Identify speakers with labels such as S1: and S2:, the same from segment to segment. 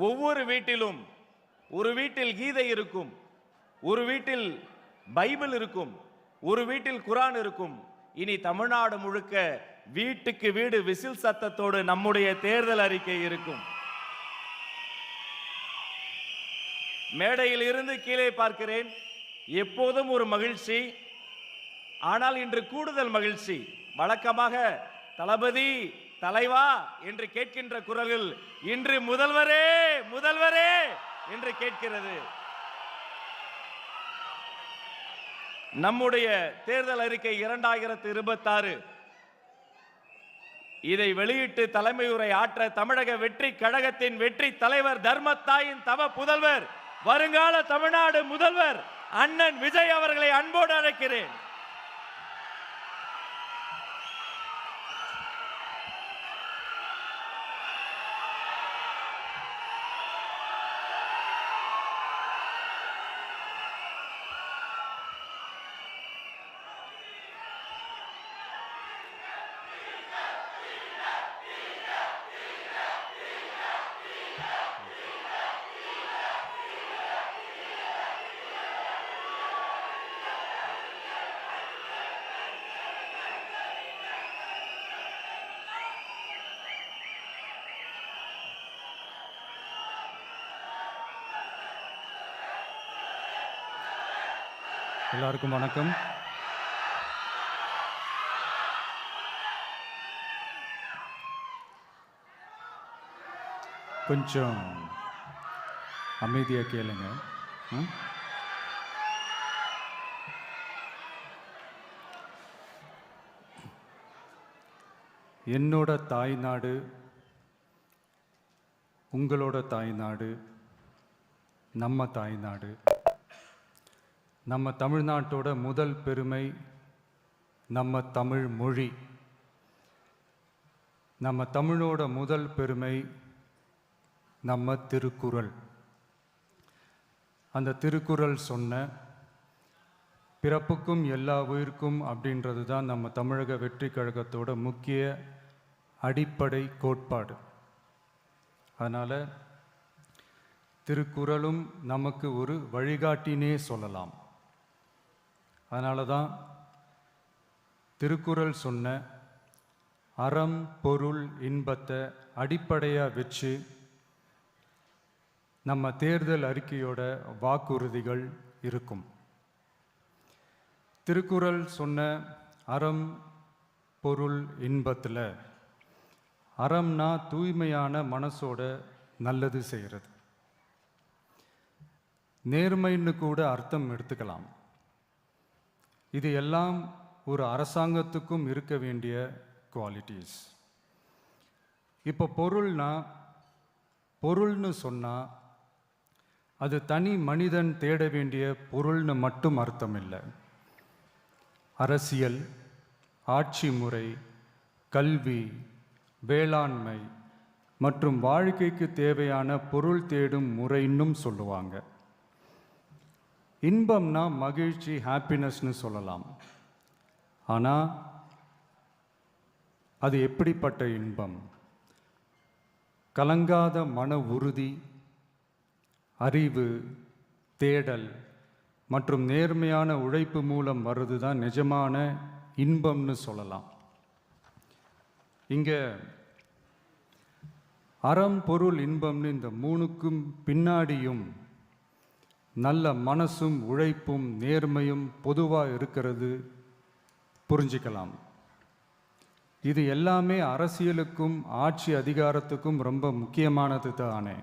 S1: ஒவ்வொரு வீட்டிலும் ஒரு வீட்டில் கீதை இருக்கும், ஒரு வீட்டில் பைபிள் இருக்கும், ஒரு வீட்டில் குரான் இருக்கும். இனி தமிழ்நாடு முழுக்க வீட்டுக்கு வீடு விசில் சத்தத்தோடு நம்முடைய தேர்தல் அறிக்கை இருக்கும். மேடையில் இருந்து கீழே பார்க்கிறேன், எப்போதும் ஒரு மகிழ்ச்சி, ஆனால் இன்று கூடுதல் மகிழ்ச்சி. வழக்கமாக தளபதி தலைவா என்று கேட்கின்ற குரல்கள் இன்று முதல்வரே முதல்வரே என்று கேட்கிறது. நம்முடைய தேர்தல் அறிக்கை 2026 இதை வெளியிட்டு தலைமையுரை ஆற்ற தமிழக வெற்றி கழகத்தின் வெற்றி தலைவர் தர்மத்தாயின் தவ புதல்வர் வருங்கால தமிழ்நாடு முதல்வர் அண்ணன் விஜய் அவர்களை அன்போடு அழைக்கிறேன்.
S2: எல்லாருக்கும் வணக்கம். கொஞ்சம் அமைதியாக கேளுங்க. என்னோட தாய்நாடு, உங்களோட தாய்நாடு, நம்ம தாய்நாடு. நம்ம தமிழ்நாட்டோட முதல் பெருமை நம்ம தமிழ் மொழி. நம்ம தமிழோட முதல் பெருமை நம்ம திருக்குறள். அந்த திருக்குறள் சொன்ன பிறப்புக்கும் எல்லா உயிர்க்கும் அப்படின்றது தான் நம்ம தமிழக வெற்றி கழகத்தோட முக்கிய அடிப்படை கோட்பாடு. அதனால் திருக்குறளும் நமக்கு ஒரு வழிகாட்டினே சொல்லலாம். அதனால தான் திருக்குறள் சொன்ன அறம் பொருள் இன்பத்தை அடிப்படையாக வச்சு நம்ம தேர்தல் அறிக்கையோட வாக்குறுதிகள் இருக்கும். திருக்குறள் சொன்ன அறம் பொருள் இன்பத்தில் அறம்னா தூய்மையான மனசோட நல்லது செய்கிறது. நேர்மைன்னு கூட அர்த்தம் எடுத்துக்கலாம். இது எல்லாம் ஒரு அரசாங்கத்துக்கும் இருக்க வேண்டிய குவாலிட்டிஸ். இப்போ பொருள்னு சொன்னால் அது தனி மனிதன் தேட வேண்டிய பொருள்னு மட்டும் அர்த்தம் இல்லை. அரசியல், ஆட்சி முறை, கல்வி, வேளாண்மை மற்றும் வாழ்க்கைக்கு தேவையான பொருள் தேடும் முறைன்னும் சொல்லுவாங்க. இன்பம்னா மகிழ்ச்சி, ஹாப்பினஸ்னு சொல்லலாம். ஆனால் அது எப்படிப்பட்ட இன்பம்? கலங்காத மன உறுதி, அறிவு, தேடல் மற்றும் நேர்மையான உழைப்பு மூலம் வர்றது தான் நிஜமான இன்பம்னு சொல்லலாம். இங்கே அறம் பொருள் இன்பம்னு இந்த மூணுக்கும் பின்னாடியும் நல்ல மனசும் உழைப்பும் நேர்மையும் பொதுவாக இருக்கிறது புரிஞ்சிக்கலாம். இது எல்லாமே அரசியலுக்கும் ஆட்சி அதிகாரத்துக்கும் ரொம்ப முக்கியமானது தானே.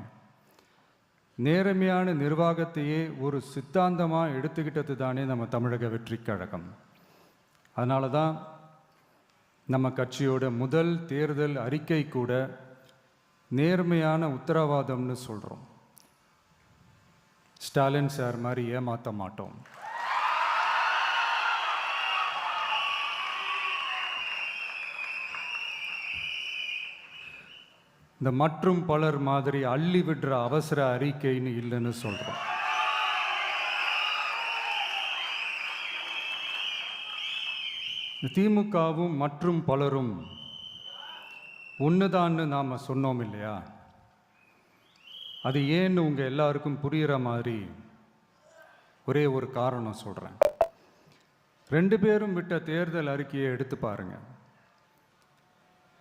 S2: நேர்மையான நிர்வாகத்தையே ஒரு சித்தாந்தமாக எடுத்துக்கிட்டது தானே நம்ம தமிழக வெற்றி கழகம். அதனால தான் நம்ம கட்சியோட முதல் தேர்தல் அறிக்கை கூட நேர்மையான உத்தரவாதம்னு சொல்கிறோம். ஸ்டாலின் சார் மாதிரி ஏமாற்ற மாட்டோம். இந்த மற்றும் பலர் மாதிரி அள்ளி விடுற அவசர அறிக்கைன்னு இல்லைன்னு சொல்கிறோம். திமுகவும் மற்றும் பலரும் ஒன்றுதான்னு நாம் சொன்னோம் இல்லையா? அது ஏன்னு உங்கள் எல்லாருக்கும் புரிகிற மாதிரி ஒரே ஒரு காரணம் சொல்கிறேன். 2 பேரும் விட்ட தேர்தல் அறிக்கையை எடுத்து பாருங்க.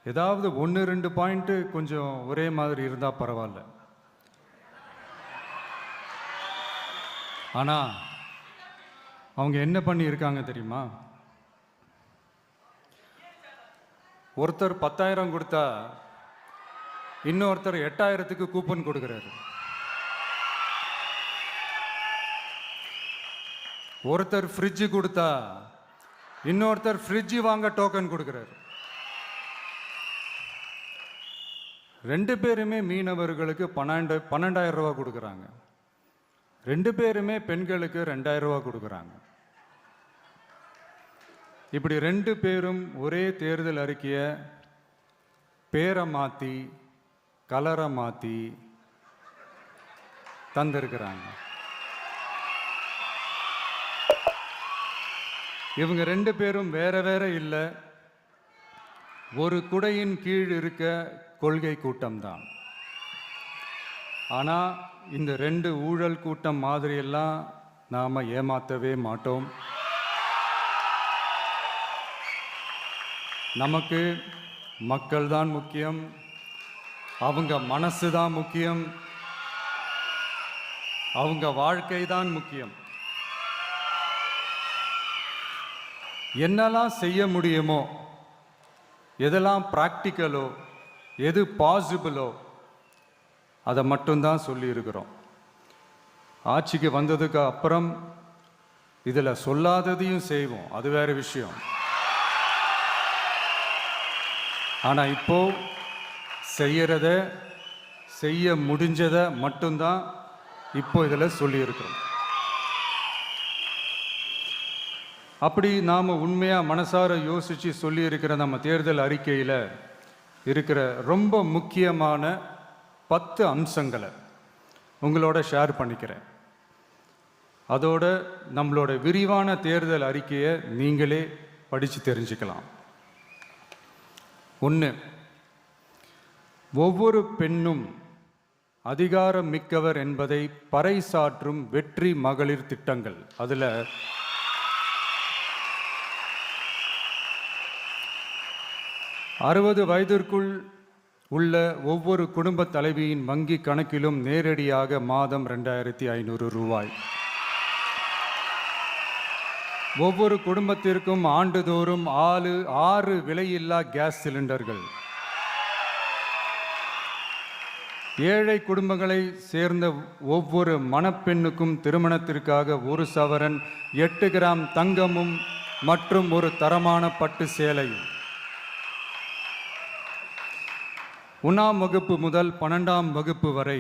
S2: ஏதாவது 1-2 பாயிண்ட்டு கொஞ்சம் ஒரே மாதிரி இருந்தால் பரவாயில்ல. ஆனால் அவங்க என்ன பண்ணியிருக்காங்க தெரியுமா? ஒருத்தர் 10,000 கொடுத்தா இன்னொருத்தர் 8,000க்கு கூப்பன் கொடுக்குறாரு. ஒருத்தர் ஃப்ரிட்ஜு கொடுத்தா இன்னொருத்தர் ஃப்ரிட்ஜு வாங்க டோக்கன் கொடுக்குறாரு. 2 பேருமே மீனவர்களுக்கு 12,000 ரூபா கொடுக்குறாங்க. 2 பேருமே பெண்களுக்கு 2,000 ரூபா கொடுக்குறாங்க. இப்படி 2 பேரும் ஒரே தேர்தல் அறிக்கையை பேரை மாற்றி கலரை மாற்றி தந்திருக்கிறாங்க. இவங்க 2 பேரும் வேற வேற இல்லை, ஒரு குடையின் கீழ் இருக்க கொள்கை கூட்டம்தான். ஆனால் இந்த 2 ஊழல் கூட்டம் மாதிரியெல்லாம் நாம் ஏமாற்றவே மாட்டோம். நமக்கு மக்கள் தான் முக்கியம், அவங்க மனசு தான் முக்கியம், அவங்க வாழ்க்கை தான் முக்கியம். என்னெல்லாம் செய்ய முடியுமோ, எதெல்லாம் ப்ராக்டிக்கலோ, எது பாசிபிளோ அதை மட்டும்தான் சொல்லியிருக்கிறோம். ஆட்சிக்கு வந்ததுக்கு அப்புறம் இதில் சொல்லாததையும் செய்வோம், அது வேற விஷயம். ஆனால் இப்போ செய்யறத செய்ய முடிஞ்சதை மட்டும்தான் இப்போ இதில் சொல்லியிருக்கிறோம். அப்படி நாம் உண்மையாக மனசார யோசித்து சொல்லியிருக்கிற நம்ம தேர்தல் அறிக்கையில் இருக்கிற ரொம்ப முக்கியமான 10 அம்சங்களை உங்களோட ஷேர் பண்ணிக்கிறேன். அதோட நம்மளோட விரிவான தேர்தல் அறிக்கையை நீங்களே படித்து தெரிஞ்சுக்கலாம். 1, ஒவ்வொரு பெண்ணும் அதிகாரம் மிக்கவர் என்பதை பறைசாற்றும் வெற்றி மகளிர் திட்டங்கள். அதில் 60 வயதிற்குள் உள்ள ஒவ்வொரு குடும்ப தலைவியின் வங்கி கணக்கிலும் நேரடியாக மாதம் 2,500 ரூபாய். ஒவ்வொரு குடும்பத்திற்கும் ஆண்டுதோறும் 6 விலையில்லா கேஸ் சிலிண்டர்கள். ஏழை குடும்பங்களை சேர்ந்த ஒவ்வொரு மணப்பெண்ணுக்கும் திருமணத்திற்காக 1 சவரன் 8 கிராம் தங்கமும் மற்றும் ஒரு தரமான பட்டு சேலையும். 1ஆம் வகுப்பு முதல் 12ஆம் வகுப்பு வரை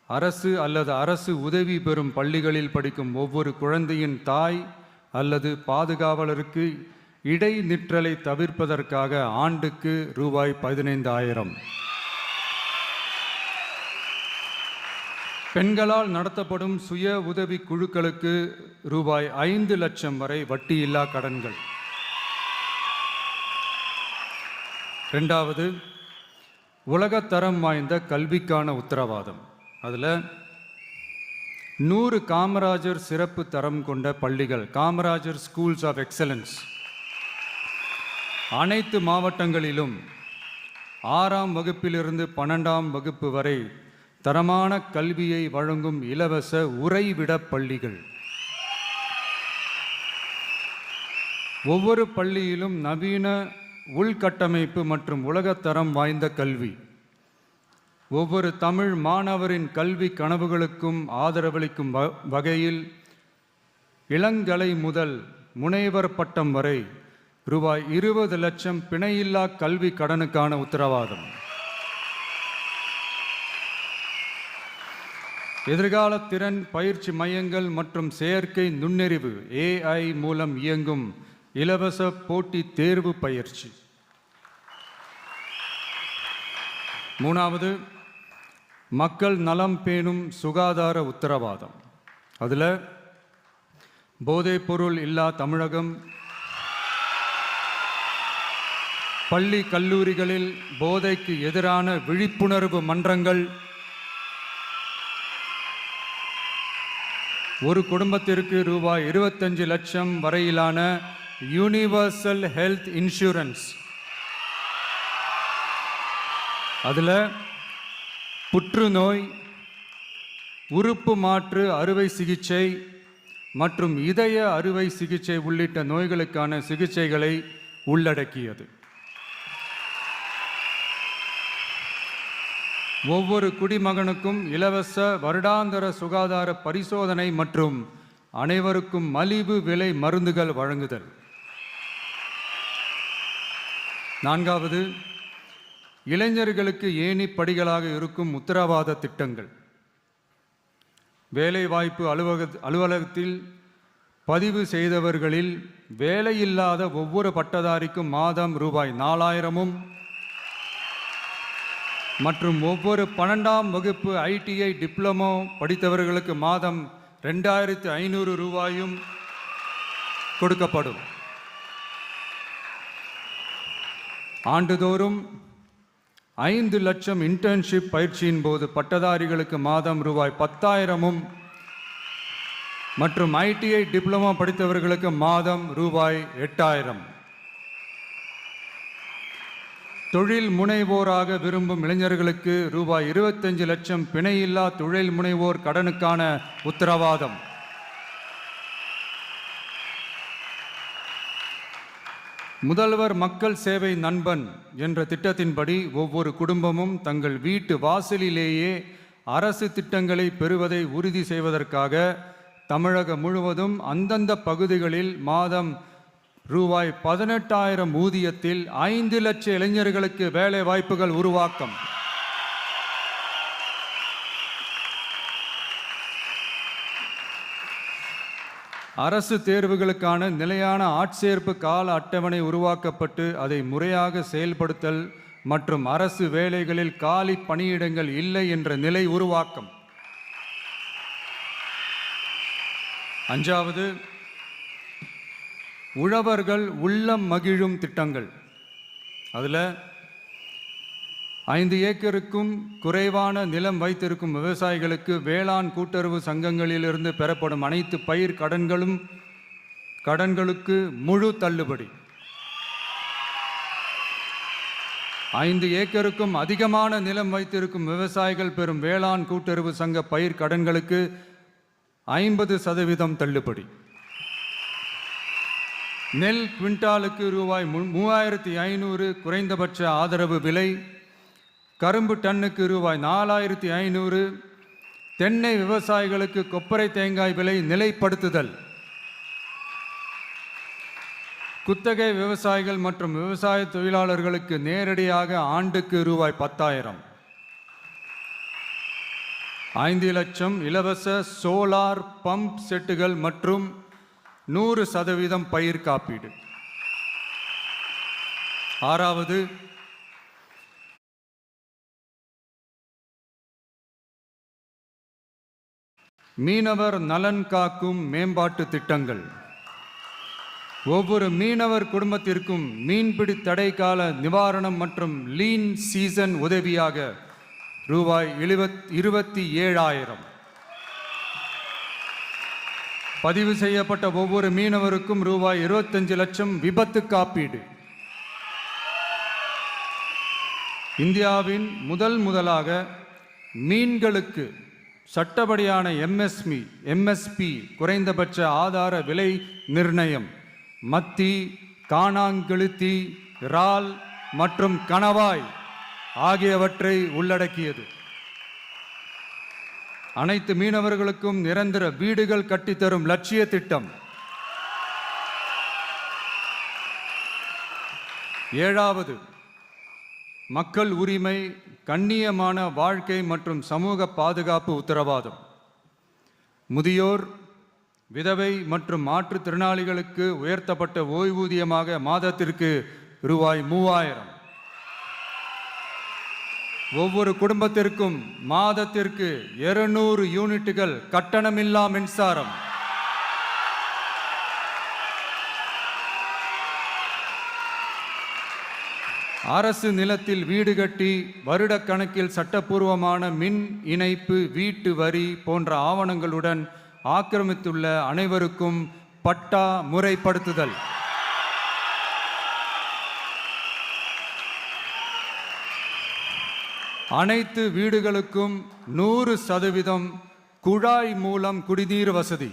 S2: அரசு அல்லது அரசு உதவி பெறும் பள்ளிகளில் படிக்கும் ஒவ்வொரு குழந்தையின் தாய் அல்லது பாதுகாவலருக்கு இடைநிற்றலை தவிர்ப்பதற்காக ஆண்டுக்கு ரூபாய் 15,000. பெண்களால் நடத்தப்படும் சுய உதவி குழுக்களுக்கு ரூபாய் 5 லட்சம் வரை வட்டியில்லா கடன்கள். 2வது, உலகத்தரம் வாய்ந்த கல்விக்கான உத்தரவாதம். அதில் 100 காமராஜர் சிறப்பு தரம் கொண்ட பள்ளிகள், காமராஜர் ஸ்கூல்ஸ் ஆஃப் எக்ஸலன்ஸ், அனைத்து மாவட்டங்களிலும் 6ஆம் வகுப்பிலிருந்து 12ஆம் வகுப்பு வரை தரமான கல்வியை வழங்கும் இலவச உறைவிட பள்ளிகள். ஒவ்வொரு பள்ளியிலும் நவீன உள்கட்டமைப்பு மற்றும் உலகத்தரம் வாய்ந்த கல்வி. ஒவ்வொரு தமிழ் மாணவரின் கல்வி கனவுகளுக்கும் ஆதரவளிக்கும் வகையில் இளங்கலை முதல் முனைவர் பட்டம் வரை ரூபாய் 20 லட்சம் பிணையில்லா கல்வி கடனுக்கான உத்தரவாதம். எதிர்கால திறன் பயிற்சி மையங்கள் மற்றும் செயற்கை நுண்ணறிவு AI மூலம் இயங்கும் இலவச போட்டி தேர்வு பயிற்சி. 3வது, மக்கள் நலம் பேணும் சுகாதார உத்தரவாதம். அதில் போதைப்பொருள் இல்லா தமிழகம், பள்ளி கல்லூரிகளில் போதைக்கு எதிரான விழிப்புணர்வு மன்றங்கள், ஒரு குடும்பத்திற்கு ரூபாய் 25 லட்சம் வரையிலான யூனிவர்சல் ஹெல்த் இன்சூரன்ஸ். அதில் புற்றுநோய், உறுப்பு மாற்று அறுவை சிகிச்சை மற்றும் இதய அறுவை சிகிச்சை உள்ளிட்ட நோய்களுக்கான சிகிச்சைகளை உள்ளடக்கியது. ஒவ்வொரு குடிமகனுக்கும் இலவச வருடாந்திர சுகாதார பரிசோதனை மற்றும் அனைவருக்கும் மலிவு விலை மருந்துகள் வழங்குதல். 4வது, இளைஞர்களுக்கு ஏணிப்படிகளாக இருக்கும் உத்தரவாத திட்டங்கள். வேலைவாய்ப்பு அலுவலகத்தில் பதிவு செய்தவர்களில் வேலையில்லாத ஒவ்வொரு பட்டதாரிக்கும் மாதம் ரூபாய் 4000 மற்றும் ஒவ்வொரு 12ஆம் வகுப்பு ITI டிப்ளமோ படித்தவர்களுக்கு மாதம் 2500 ரூபாயும் கொடுக்கப்படும். ஆண்டுதோறும் 5 லட்சம் இன்டர்ன்ஷிப் பயிற்சியின் போது பட்டதாரிகளுக்கு மாதம் ரூபாய் 10,000 மற்றும் ITI டிப்ளமோ படித்தவர்களுக்கு மாதம் ரூபாய் 8,000. தொழில் முனைவோராக விரும்பும் இளைஞர்களுக்கு ரூபாய் 25 லட்சம் பிணையில்லா தொழில் முனைவோர் கடனுக்கான உத்தரவாதம். முதல்வர் மக்கள் சேவை நண்பன் என்ற திட்டத்தின்படி ஒவ்வொரு குடும்பமும் தங்கள் வீட்டு வாசலிலேயே அரசு திட்டங்களை பெறுவதை உறுதி செய்வதற்காக தமிழகம் முழுவதும் அந்தந்த பகுதிகளில் மாதம் ரூபாய் 18,000 ஊதியத்தில் 5 லட்சம் இளைஞர்களுக்கு வேலை வாய்ப்புகள் உருவாக்கம். அரசு தேர்வுகளுக்கான நிலையான ஆட்சேர்ப்பு கால அட்டவணை உருவாக்கப்பட்டு அதை முறையாக செயல்படுத்தல் மற்றும் அரசு வேலைகளில் காலி பணியிடங்கள் இல்லை என்ற நிலை உருவாக்கம். 5வது, உழவர்கள் உள்ளம் மகிழும் திட்டங்கள். அதில் 5 ஏக்கருக்கும் குறைவான நிலம் வைத்திருக்கும் விவசாயிகளுக்கு வேளாண் கூட்டுறவு சங்கங்களிலிருந்து பெறப்படும் அனைத்து பயிர் கடன்களுக்கு முழு தள்ளுபடி. 5 ஏக்கருக்கும் அதிகமான நிலம் வைத்திருக்கும் விவசாயிகள் பெறும் வேளாண் கூட்டுறவு சங்க பயிர் கடன்களுக்கு 50% தள்ளுபடி. நெல் குவிண்டாலுக்கு ரூபாய் 3,500 குறைந்தபட்ச ஆதரவு விலை. கரும்பு டன்னுக்கு ரூபாய் 4,500. தென்னை விவசாயிகளுக்கு கொப்பரை தேங்காய் விலை நிலைப்படுத்துதல். குத்தகை விவசாயிகள் மற்றும் விவசாய தொழிலாளர்களுக்கு நேரடியாக ஆண்டுக்கு ரூபாய் 10,000. 5 லட்சம் இலவச சோலார் பம்ப் செட்டுகள் மற்றும் 100% பயிர் காப்பீடு. 6வது, மீனவர் நலன் காக்கும் மேம்பாட்டு திட்டங்கள். ஒவ்வொரு மீனவர் குடும்பத்திற்கும் மீன்பிடி தடை கால நிவாரணம் மற்றும் லீன் சீசன் உதவியாக ரூபாய் 27,000. பதிவு செய்யப்பட்ட ஒவ்வொரு மீனவருக்கும் ரூபாய் 25 லட்சம் விபத்து காப்பீடு. இந்தியாவின் முதலாக மீன்களுக்கு சட்டப்படியான MSP குறைந்தபட்ச ஆதார விலை நிர்ணயம் மத்தி, காணாங்கெளுத்தி, இறால் மற்றும் கணவாய் ஆகியவற்றை உள்ளடக்கியது. அனைத்து மீனவர்களுக்கும் நிரந்தர வீடுகள் கட்டித்தரும் லட்சிய திட்டம். 7வது, மக்கள் உரிமை, கண்ணியமான வாழ்க்கை மற்றும் சமூக பாதுகாப்பு உத்தரவாதம். முதியோர், விதவை மற்றும் மாற்றுத்திறனாளிகளுக்கு உயர்த்தப்பட்ட ஓய்வூதியமாக மாதத்திற்கு ரூபாய் 3,000. ஒவ்வொரு குடும்பத்திற்கும் மாதத்திற்கு 200 யூனிட்டுகள் கட்டணமில்லா மின்சாரம். அரசு நிலத்தில் வீடு கட்டி வருடக்கணக்கில் சட்டப்பூர்வமான மின் இணைப்பு, வீட்டு வரி போன்ற ஆவணங்களுடன் ஆக்கிரமித்துள்ள அனைவருக்கும் பட்டா முறைப்படுத்துதல். அனைத்து வீடுகளுக்கும் 100% குழாய் மூலம் குடிநீர் வசதி.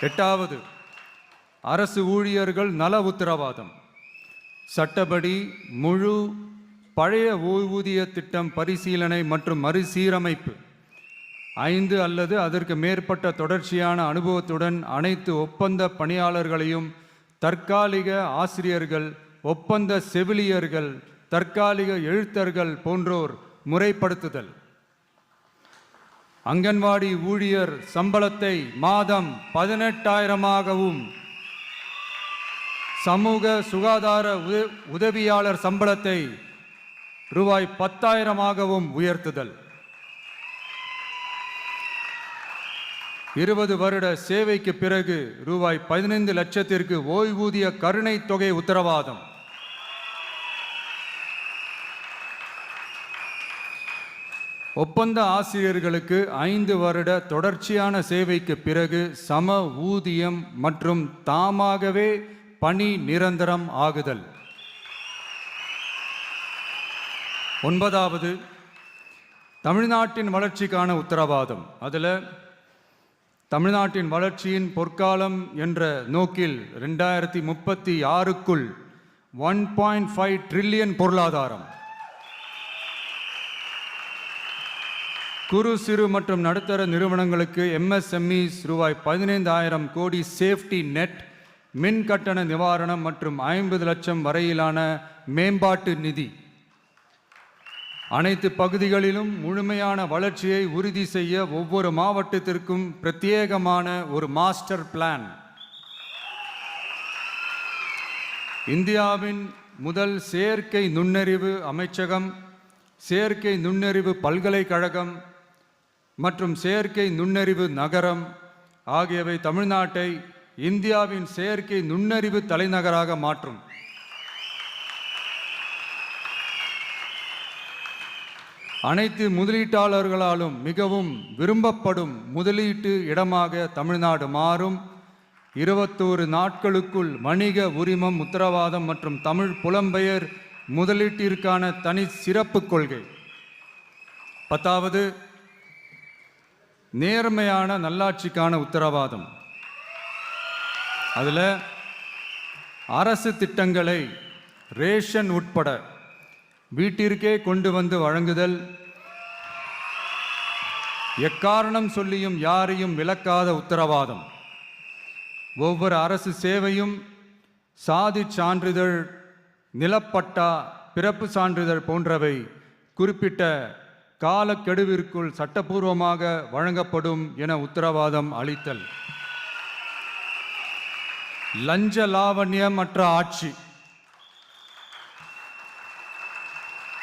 S2: 8வது, அரசு ஊழியர்கள் நல உத்தரவாதம். சட்டப்படி முழு பழைய ஓய்வூதிய திட்டம் பரிசீலனை மற்றும் மறுசீரமைப்பு. 5 அல்லது அதற்கு மேற்பட்ட தொடர்ச்சியான அனுபவத்துடன் அனைத்து ஒப்பந்த பணியாளர்களையும் தற்காலிக ஆசிரியர்கள், ஒப்பந்த செவிலியர்கள், தற்காலிக எழுத்தர்கள் போன்றோர் முறைப்படுத்துதல். அங்கன்வாடி ஊழியர் சம்பளத்தை மாதம் 18,000ஆகவும், சமூக சுகாதார உதவியாளர் சம்பளத்தை ரூபாய் 10,000ஆகவும் உயர்த்துதல். 20 வருட சேவைக்கு பிறகு ரூபாய் 15 லட்சத்திற்கு ஓய்வூதிய கருணை தொகை உத்தரவாதம். ஒப்பந்த ஆசிரியர்களுக்கு 5 வருட தொடர்ச்சியான சேவைக்கு பிறகு சம ஊதியம் மற்றும் தாமாகவே பணி நிரந்தரம் ஆகுதல். 9வது, தமிழ்நாட்டின் வளர்ச்சிக்கான உத்தரவாதம். அதில் தமிழ்நாட்டின் வளர்ச்சியின் பொற்காலம் என்ற நோக்கில் 2036க்குள் 1.5 ட்ரில்லியன் பொருளாதாரம், குறு சிறு மற்றும் நடுத்தர நிறுவனங்களுக்கு MSMEs ரூபாய் 15,000 கோடி சேஃப்டி நெட், மின் கட்டண நிவாரணம் மற்றும் 50 லட்சம் வரையிலான மேம்பாட்டு நிதி. அனைத்து பகுதிகளிலும் முழுமையான வளர்ச்சியை உறுதி செய்ய ஒவ்வொரு மாவட்டத்திற்கும் பிரத்யேகமான ஒரு மாஸ்டர் பிளான். இந்தியாவின் முதல் செயற்கை நுண்ணறிவு அமைச்சகம், செயற்கை நுண்ணறிவு பல்கலைக்கழகம் மற்றும் செயற்கை நுண்ணறிவு நகரம் ஆகியவை தமிழ்நாட்டை இந்தியாவின் செயற்கை நுண்ணறிவு தலைநகராக மாற்றும். அனைத்து முதலீட்டாளர்களாலும் மிகவும் விரும்பப்படும் முதலீட்டு இடமாக தமிழ்நாடு மாறும். 21 நாட்களுக்குள் வணிக உரிமம் உத்தரவாதம் மற்றும் தமிழ் புலம்பெயர் முதலீட்டிற்கான தனி சிறப்பு கொள்கை. 10வது, நேர்மையான நல்லாட்சிக்கான உத்தரவாதம். அதில் அரசு திட்டங்களை ரேஷன் உட்பட வீட்டிற்கே கொண்டு வந்து வழங்குதல், எக்காரணம் சொல்லியும் யாரையும் விலக்காத உத்தரவாதம். ஒவ்வொரு அரசு சேவையும் சாதி சான்றிதழ், நிலப்பட்டா, பிறப்பு சான்றிதழ் போன்றவை குறிப்பிட்ட காலக்கெடுவிற்குள் சட்டப்பூர்வமாக வழங்கப்படும் என உத்தரவாதம் அளித்தல். லஞ்ச லாவண்யமற்ற ஆட்சி.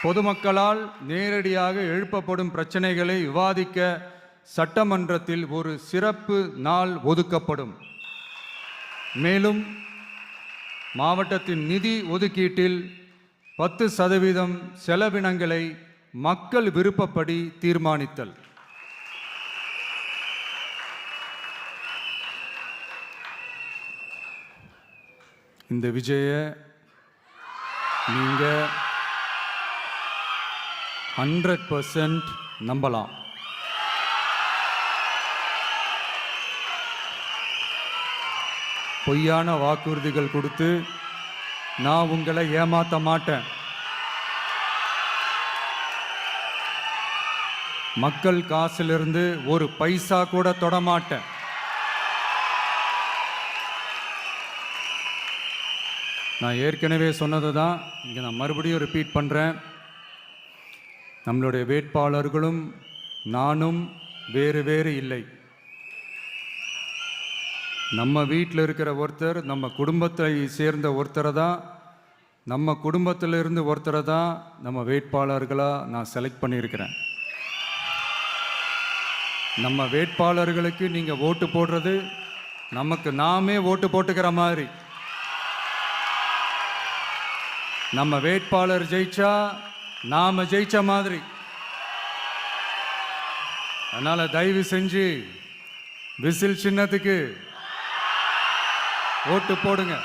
S2: பொதுமக்களால் நேரடியாக எழுப்பப்படும் பிரச்சனைகளை விவாதிக்க சட்டமன்றத்தில் ஒரு சிறப்பு நாள் ஒதுக்கப்படும். மேலும் மாவட்டத்தின் நிதி ஒதுக்கீட்டில் 10% செலவினங்களை மக்கள் விருப்பப்படி தீர்மானித்தல். இந்த விஜயை நீங்க 100% நம்பலாம். பொய்யான வாக்குறுதிகள் கொடுத்து நான் உங்களை ஏமாற்ற மாட்டேன். மக்கள் காசிலிருந்து ஒரு பைசா கூட தொடமாட்டேன். நான் ஏற்கனவே சொன்னது தான் இங்கே நான் மறுபடியும் ரிப்பீட் பண்ணுறேன். நம்மளுடைய வேட்பாளர்களும் நானும் வேறு வேறு இல்லை. நம்ம வீட்டில் இருக்கிற ஒருத்தர், நம்ம குடும்பத்தை சேர்ந்த ஒருத்தரை தான், நம்ம குடும்பத்திலிருந்து ஒருத்தரை தான் நம்ம வேட்பாளர்களாக நான் செலக்ட் பண்ணியிருக்கிறேன். நம்ம வேட்பாளர்களுக்கு நீங்கள் ஓட்டு போடுறது நமக்கு நாமே ஓட்டு போட்டுக்கிற மாதிரி. நம்ம வேட்பாளர் ஜெயிச்சா நாம ஜெயிச்ச மாதிரி. அதனால தயவு செஞ்சு விசில் சின்னத்துக்கு ஓட்டு போடுங்க.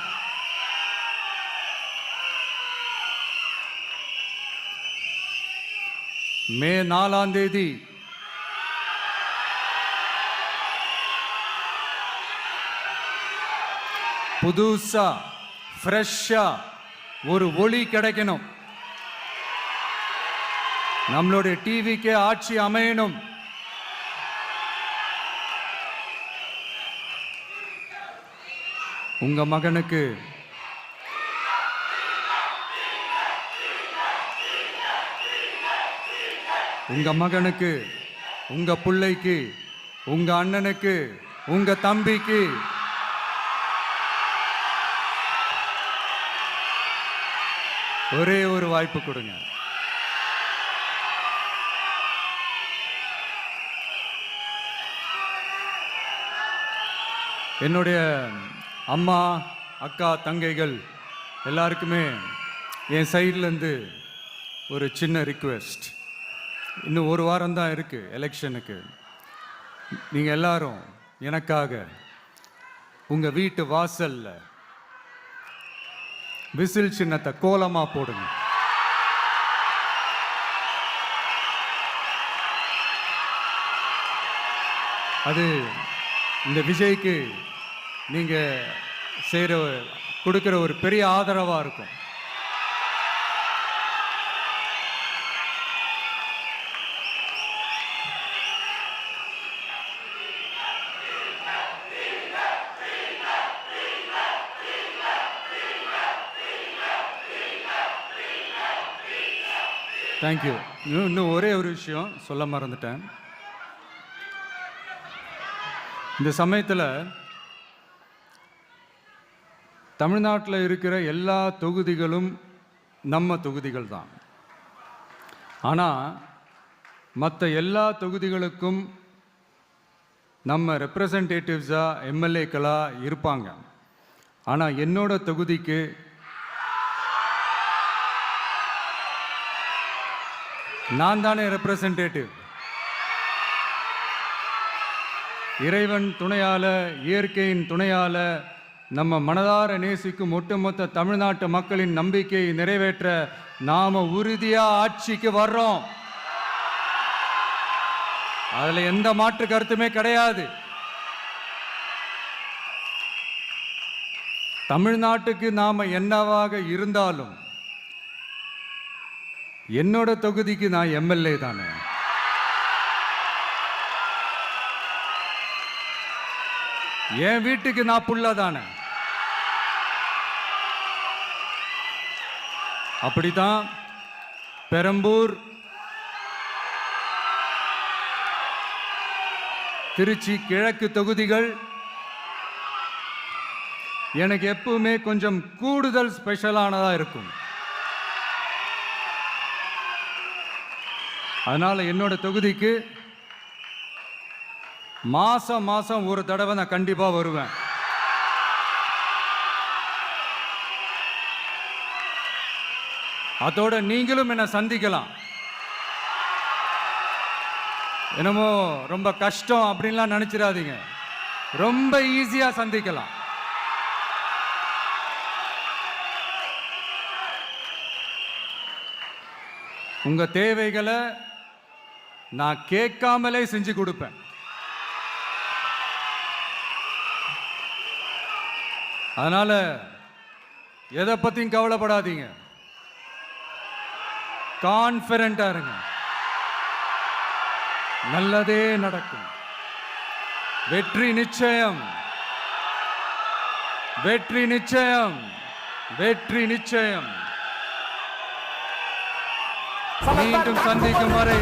S2: மே 4ஆம் தேதி புதுசா ஃப்ரெஷ்ஷா ஒரு ஒளி கிடைக்கணும். நம்மளுடைய டிவிக்கே ஆட்சி அமையணும். உங்க மகனுக்கு உங்க பிள்ளைக்கு உங்க அண்ணனுக்கு உங்க தம்பிக்கு ஒரே ஒரு வாய்ப்பு கொடுங்க. என்னுடைய அம்மா அக்கா தங்கைகள் எல்லாருக்குமே என் சைட்லேருந்து ஒரு சின்ன ரிக்வெஸ்ட். இன்னும் ஒரு வாரம் தான் இருக்குது எலெக்ஷனுக்கு. நீங்கள் எல்லாரும் எனக்காக உங்கள் வீட்டு வாசல்ல விசில் சின்னத்தை கோலமாக போடுங்க. அது இந்த விஜய்க்கு நீங்கள் கொடுக்குற ஒரு பெரிய ஆதரவாக இருக்கும். தேங்க்யூ. இன்னும் ஒரே ஒரு விஷயம் சொல்ல மறந்துட்டேன். இந்த சமயத்தில் தமிழ்நாட்டில் இருக்கிற எல்லா தொகுதிகளும் நம்ம தொகுதிகள் தான். ஆனால் மற்ற எல்லா தொகுதிகளுக்கும் நம்ம ரெப்ரசன்டேட்டிவ்ஸாக எம்எல்ஏக்களாக இருப்பாங்க. ஆனால் என்னோட தொகுதிக்கு நான் தானே ரெப்ரசன்டேட்டிவ். இறைவன் துணையால, இயற்கையின் துணையால, நம்ம மனதார நேசிக்கும் ஒட்டுமொத்த தமிழ்நாட்டு மக்களின் நம்பிக்கையை நிறைவேற்ற நாம உறுதியா ஆட்சிக்கு வர்றோம். அதுல எந்த மாற்று கருத்துமே கிடையாது. தமிழ்நாட்டுக்கு நாம என்னவாக இருந்தாலும் என்னோட தொகுதிக்கு நான் எம்எல்ஏ தானே. என் வீட்டுக்கு நான் புள்ள தானே. அப்படித்தான் பெரம்பூர், திருச்சி கிழக்கு தொகுதிகள் எனக்கு எப்பவுமே கொஞ்சம் கூடுதல் ஸ்பெஷலானதா இருக்கும். அதனால என்னோட தொகுதிக்கு மாசம் ஒரு தடவை நான் கண்டிப்பா வருவேன். அதோட நீங்களும் என்ன சந்திக்கலாம். என்னமோ ரொம்ப கஷ்டம் அப்படின்லாம் நினைச்சிடாதீங்க. ரொம்ப ஈஸியா சந்திக்கலாம். உங்க தேவைகளை நான் கேட்காமலே செஞ்சு கொடுப்பேன். அதனால எதை பத்தியும் கவலைப்படாதீங்க. கான்ஃபிடென்ட்டா இருங்க. நல்லதே நடக்கும். வெற்றி நிச்சயம், வெற்றி நிச்சயம், வெற்றி நிச்சயம். மீண்டும் சந்திக்கும் வரை